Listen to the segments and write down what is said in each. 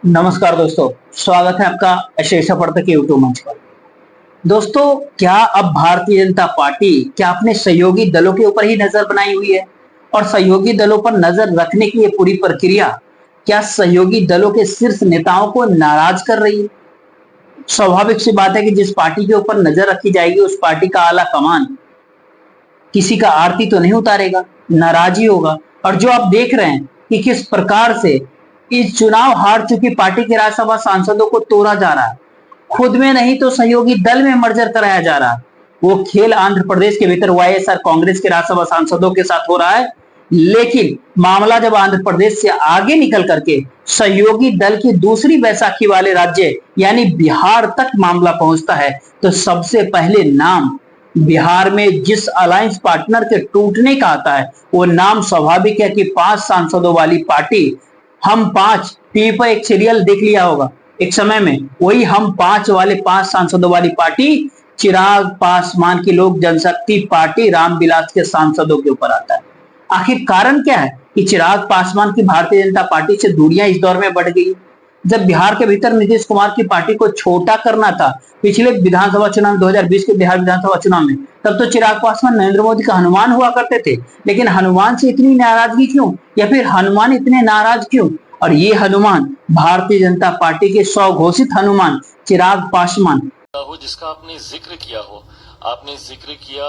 नमस्कार दोस्तों, स्वागत है आपका शेषा पढ़ता के यूट्यूब मंच पर। दोस्तों, क्या अब भारतीय जनता पार्टी क्या अपने सहयोगी दलों के ऊपर ही नजर बनाई हुई है और सहयोगी दलों पर नजर रखने की ये पूरी प्रक्रिया क्या सहयोगी दलों के शीर्ष नेताओं को नाराज कर रही है? स्वाभाविक सी बात है कि जिस पार्टी के ऊपर नजर रखी जाएगी उस पार्टी का आला कमान किसी का आरती तो नहीं उतारेगा, नाराज ही होगा। और जो आप देख रहे हैं कि किस प्रकार से इस चुनाव हार चुकी पार्टी के राज्यसभा सांसदों को तोड़ा जा रहा है, खुद में नहीं तो सहयोगी दल में मर्जर कराया जा रहा है। वो खेल आंध्र प्रदेश के भीतर वाईएसआर कांग्रेस के राज्यसभा सांसदों के साथ हो रहा है, लेकिन मामला जब आंध्र प्रदेश से आगे निकल करके सहयोगी दल की दूसरी बैसाखी वाले राज्य यानी बिहार तक मामला पहुंचता है, तो सबसे पहले नाम बिहार में जिस अलायंस पार्टनर के टूटने का आता है वो नाम स्वाभाविक है कि 5 सांसदों वाली पार्टी हम 5 टीवी पर एक सीरियल देख लिया होगा एक समय में, वही हम 5 वाले 5 सांसदों वाली पार्टी चिराग पासवान की लोक जनशक्ति पार्टी रामविलास के सांसदों के ऊपर आता है। आखिर कारण क्या है कि चिराग पासवान की भारतीय जनता पार्टी से दूरियां इस दौर में बढ़ गई। जब बिहार के भीतर नीतीश कुमार की पार्टी को छोटा करना था पिछले विधानसभा चुनाव 2020 के बिहार विधानसभा चुनाव में, तब तो चिराग पासवान नरेंद्र मोदी का हनुमान हुआ करते थे। लेकिन हनुमान से इतनी नाराजगी क्यों, या फिर हनुमान इतने नाराज क्यों? और ये हनुमान भारतीय जनता पार्टी के स्वघोषित हनुमान चिराग पासवान हो, जिसका आपने जिक्र किया हो। आपने जिक्र किया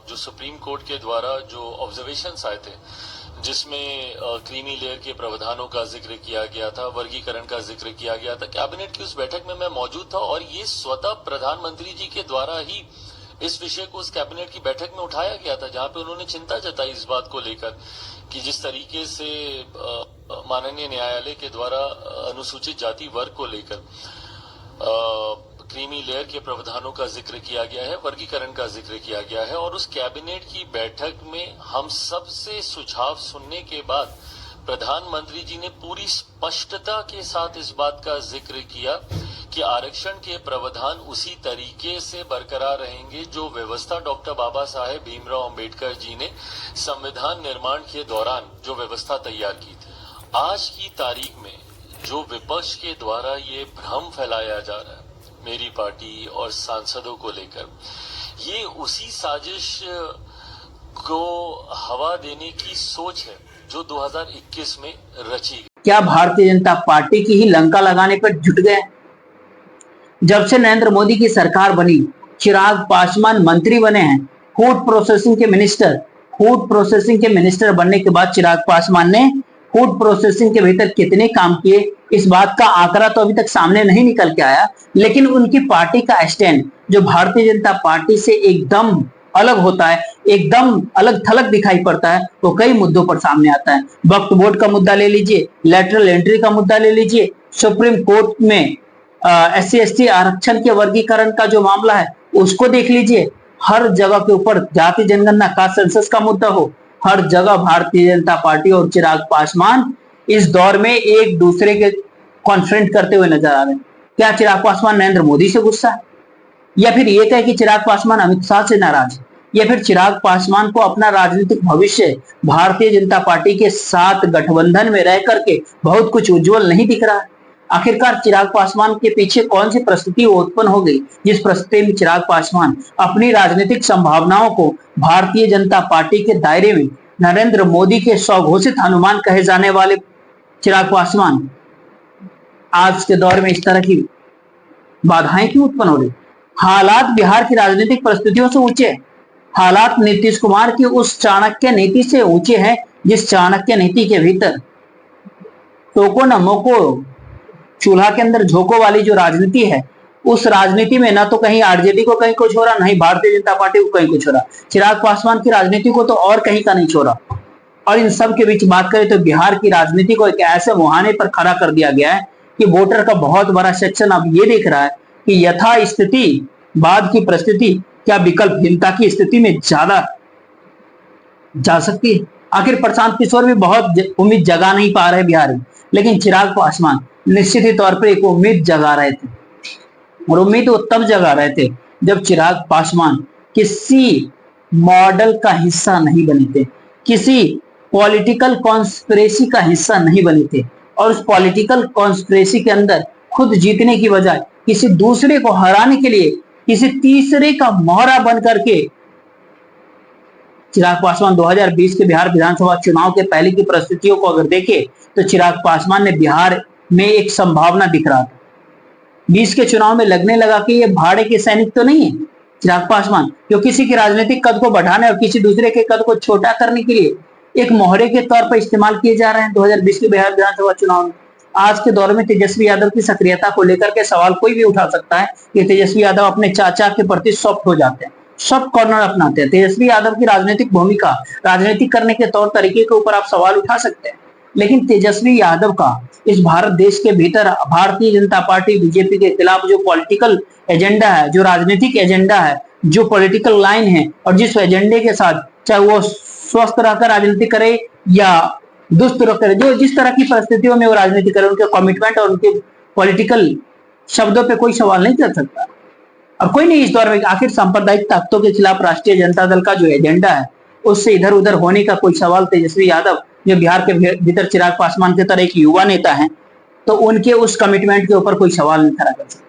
जो सुप्रीम कोर्ट के द्वारा जो ऑब्जर्वेशंस आए थे, जिसमें क्रीमी लेयर के प्रावधानों का जिक्र किया गया था, वर्गीकरण का जिक्र किया गया था। कैबिनेट की उस बैठक में मैं मौजूद था और ये स्वतः प्रधानमंत्री जी के द्वारा ही इस विषय को उस कैबिनेट की बैठक में उठाया गया था, जहां पे उन्होंने चिंता जताई इस बात को लेकर कि जिस तरीके से माननीय न्यायालय के द्वारा अनुसूचित जाति वर्ग को लेकर क्रीमी लेयर के प्रावधानों का जिक्र किया गया है, वर्गीकरण का जिक्र किया गया है। और उस कैबिनेट की बैठक में हम सबसे सुझाव सुनने के बाद प्रधानमंत्री जी ने पूरी स्पष्टता के साथ इस बात का जिक्र किया कि आरक्षण के प्रावधान उसी तरीके से बरकरार रहेंगे जो व्यवस्था डॉक्टर बाबा साहेब भीमराव अंबेडकर जी ने संविधान निर्माण के दौरान जो व्यवस्था तैयार की थी। आज की तारीख में जो विपक्ष के द्वारा ये भ्रम फैलाया जा रहा है मेरी पार्टी और सांसदों को लेकर, ये उसी साजिश को हवा देने की सोच है जो 2021 में रची गई। क्या भारतीय जनता पार्टी की ही लंका लगाने पर जुट गए? जब से नरेंद्र मोदी की सरकार बनी, चिराग पासवान मंत्री बने हैं, फूड प्रोसेसिंग के मिनिस्टर बनने के बाद चिराग पासवान ने फूड प्रोसेसिंग के भीतर कितने काम किए इस बात का आंकड़ा तो अभी तक सामने नहीं निकल के आया, लेकिन उनकी पार्टी का स्टैंड जो भारतीय जनता पार्टी से एकदम अलग होता है, एकदम अलग थलग दिखाई पड़ता है, वो कई मुद्दों पर सामने आता है। वक्फ बोर्ड का मुद्दा ले लीजिए, लेटरल एंट्री का मुद्दा ले लीजिए, सुप्रीम कोर्ट में SC/ST आरक्षण के वर्गीकरण का जो मामला है उसको देख लीजिए। हर जगह के ऊपर जाति जनगणना का सेंसस का मुद्दा हो, हर जगह भारतीय जनता पार्टी और चिराग पासवान इस दौर में एक दूसरे के कॉन्फ्रेंट करते हुए नजर आ रहे हैं। क्या चिराग पासवान नरेंद्र मोदी से गुस्सा है, या फिर ये कहे कि चिराग पासवान अमित शाह से नाराज है, या फिर चिराग पासवान को अपना राजनीतिक भविष्य भारतीय जनता पार्टी के साथ गठबंधन में रह करके बहुत कुछ उज्जवल नहीं दिख रहा है? आखिरकार चिराग पासवान के पीछे कौन सी परिस्थिति उत्पन्न हो गई जिस परिस्थिति में चिराग पासवान अपनी राजनीतिक संभावनाओं को भारतीय जनता पार्टी के दायरे में नरेंद्र मोदी के स्वघोषित हनुमान कहे जाने वाले चिराग पासवान आज के दौर में इस तरह की बाधाएं क्यों उत्पन्न हो रही? हालात बिहार की राजनीतिक परिस्थितियों से ऊंचे, हालात नीतीश कुमार की उस चाणक्य नीति से ऊंचे हैं जिस चाणक्य नीति के भीतर टोको न मोको चूल्हा के अंदर झोंको वाली जो राजनीति है, उस राजनीति में ना तो कहीं आरजेडी को कहीं कुछ हो रहा, नहीं भारतीय जनता पार्टी को कहीं कुछ हो रहा। चिराग पासवान की राजनीति को तो और कहीं का नहीं छोड़ा। और इन सब के बीच बात करें तो बिहार की राजनीति को एक ऐसे मुहाने पर खड़ा कर दिया गया है कि वोटर का बहुत बड़ा सेक्शन अब ये देख रहा है कि यथा स्थिति बाद की परिस्थिति क्या विकल्पहीनता की स्थिति में ज्यादा जा सकती है। आखिर प्रशांत किशोर भी बहुत उम्मीद जगा नहीं पा रहे बिहार में, लेकिन चिराग पासवान निश्चित ही तौर पर एक उम्मीद जगा रहे थे। और उम्मीद वो तब जगा रहे थे जब चिराग पासवान किसी मॉडल का हिस्सा नहीं बने थे, किसी पॉलिटिकल कॉन्स्पिरेसी का हिस्सा नहीं बने थे। और उस पॉलिटिकल कॉन्स्पिरेसी के अंदर खुद जीतने की बजाय किसी दूसरे को हराने के लिए किसी तीसरे का मोहरा बन करके चिराग पासवान 2020 के बिहार विधानसभा चुनाव के पहले की परिस्थितियों को अगर देखे तो चिराग पासवान ने बिहार में एक संभावना दिख रहा था। 20 के चुनाव में लगने लगा कि ये भाड़े के सैनिक तो नहीं है चिराग पासवान, जो किसी के राजनीतिक कद को बढ़ाने और किसी दूसरे के कद को छोटा करने के लिए एक मोहरे के तौर पर इस्तेमाल किए जा रहे हैं। 2020 के बिहार विधानसभा चुनाव में आज के दौर में तेजस्वी यादव की सक्रियता को लेकर के सवाल कोई भी उठा सकता है कि तेजस्वी यादव अपने चाचा के प्रति सॉफ्ट हो जाते हैं, सॉफ्ट कॉर्नर अपनाते हैं। तेजस्वी यादव की राजनीतिक भूमिका, राजनीतिक करने के तौर तरीके के ऊपर आप सवाल उठा सकते हैं, लेकिन तेजस्वी यादव का इस भारत देश के भीतर भारतीय जनता पार्टी बीजेपी के खिलाफ जो पॉलिटिकल एजेंडा है, जो राजनीतिक एजेंडा है, जो पॉलिटिकल लाइन है, और जिस एजेंडे के साथ चाहे वो स्वस्थ रहकर राजनीति करे या दुष्ट रहकर, जो जिस तरह की परिस्थितियों में वो राजनीति करे, उनके कमिटमेंट और उनके पॉलिटिकल शब्दों पे कोई सवाल नहीं कर सकता। और कोई नहीं इस दौर में, आखिर सांप्रदायिक ताकतों के खिलाफ राष्ट्रीय जनता दल का जो एजेंडा है उससे इधर उधर होने का कोई सवाल तेजस्वी यादव, जो बिहार के भीतर चिराग पासवान की तरह एक युवा नेता है, तो उनके उस कमिटमेंट के ऊपर कोई सवाल नहीं खड़ा कर सकता।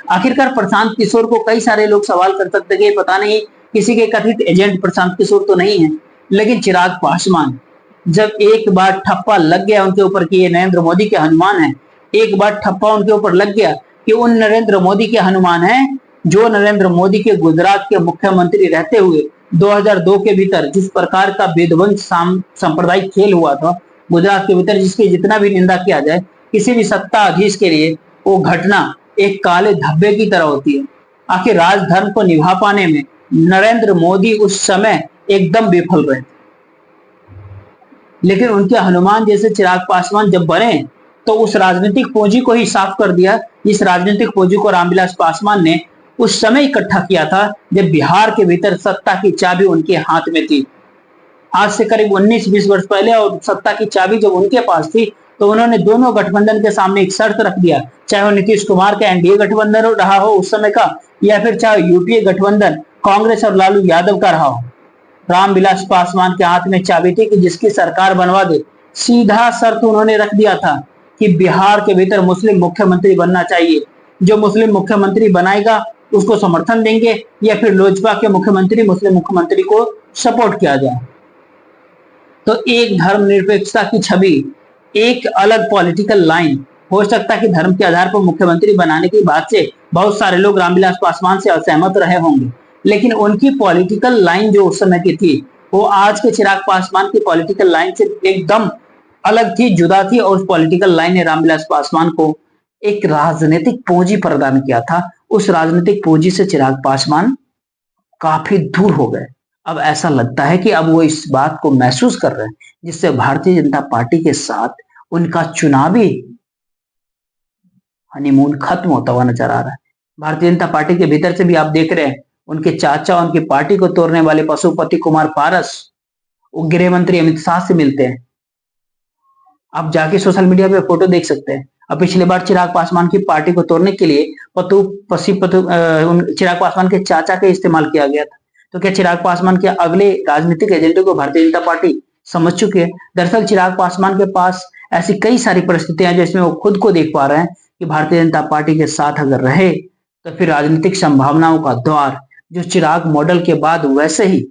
आखिरकार प्रशांत किशोर को कई सारे लोग सवाल कर सकते हैं, पता नहीं किसी के कथित एजेंट प्रशांत किशोर तो नहीं है, लेकिन चिराग पासवान जब एक बार ठप्पा लग गया उनके ऊपर कि ये नरेंद्र मोदी के हनुमान है, एक बार ठप्पा उनके ऊपर लग गया कि उन नरेंद्र मोदी के हनुमान हैं जो नरेंद्र मोदी के गुजरात के मुख्यमंत्री रहते हुए 2002 के भीतर जिस प्रकार का विध्वंस सांप्रदायिक खेल हुआ था गुजरात के भीतर, जिसकी जितना भी निंदा किया जाए किसी भी सत्ताधीश के लिए वो घटना एक काले धब्बे की तरह होती है। आखिर राजधर्म को निभा पाने में नरेंद्र मोदी उस समय एकदम विफल रहे, लेकिन उनके हनुमान जैसे चिराग पासवान जब बने तो उस राजनीतिक पूंजी को ही साफ कर दिया, जिस राजनीतिक पूंजी को रामविलास पासवान ने उस समय इकट्ठा किया था जब बिहार के भीतर सत्ता की चाबी उनके हाथ में थी। आज से करीब 19-20 वर्ष पहले, और सत्ता की चाबी जब उनके पास थी तो उन्होंने दोनों गठबंधन के सामने एक शर्त रख दिया, चाहे वो नीतीश कुमार का एनडीए गठबंधन रहा हो उस समय का, या फिर चाहे यूपीए गठबंधन कांग्रेस और लालू यादव का रहा हो। रामविलास पासवान के हाथ में चाबी थी कि जिसकी सरकार बनवा दे। सीधा शर्त उन्होंने रख दिया था कि बिहार के भीतर मुस्लिम मुख्यमंत्री बनना चाहिए, जो मुस्लिम मुख्यमंत्री बनाएगा उसको समर्थन देंगे, या फिर लोजपा के मुख्यमंत्री मुस्लिम मुख्यमंत्री को सपोर्ट किया जाए। तो एक धर्मनिरपेक्षता की छवि, एक अलग पॉलिटिकल लाइन, हो सकता है कि धर्म के आधार पर मुख्यमंत्री बनाने की बात से बहुत सारे लोग रामविलास पासवान से असहमत रहे होंगे, लेकिन उनकी पॉलिटिकल लाइन जो उस समय की थी वो आज के चिराग पासवान की पॉलिटिकल लाइन से एकदम अलग थी, जुदा थी, और उस पॉलिटिकल लाइन ने रामविलास पासवान को एक राजनीतिक पूंजी प्रदान किया था। उस राजनीतिक पूंजी से चिराग पासवान काफी दूर हो गए। अब ऐसा लगता है कि अब वो इस बात को महसूस कर रहे हैं, जिससे भारतीय जनता पार्टी के साथ उनका चुनावी हनीमून खत्म होता हुआ नजर आ रहा है। भारतीय जनता पार्टी के भीतर से भी आप देख रहे हैं उनके चाचा, उनकी पार्टी को तोड़ने वाले पशुपति कुमार पारस, वो गृह मंत्री अमित शाह से मिलते हैं। आप जाके सोशल मीडिया पे फोटो देख सकते हैं। अब पिछली बार चिराग पासवान की पार्टी को तोड़ने के लिए चिराग पासवान के चाचा का इस्तेमाल किया गया था। तो क्या चिराग पासवान के अगले राजनीतिक एजेंडे को भारतीय जनता पार्टी समझ चुकी है? दरअसल चिराग पासवान के पास ऐसी कई सारी परिस्थितियां हैं जिसमें वो खुद को देख पा रहे हैं कि भारतीय जनता पार्टी के साथ अगर रहे तो फिर राजनीतिक संभावनाओं का द्वार जो चिराग मॉडल के बाद वैसे ही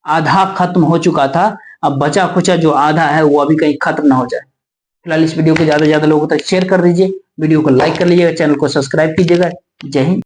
आधा खत्म हो चुका था, अब बचा खुचा जो आधा है वो अभी कहीं खत्म ना हो जाए। फिलहाल इस वीडियो को ज्यादा से ज्यादा लोगों तक शेयर कर दीजिए, वीडियो को लाइक कर लीजिएगा, चैनल को सब्सक्राइब कीजिएगा। जय हिंद।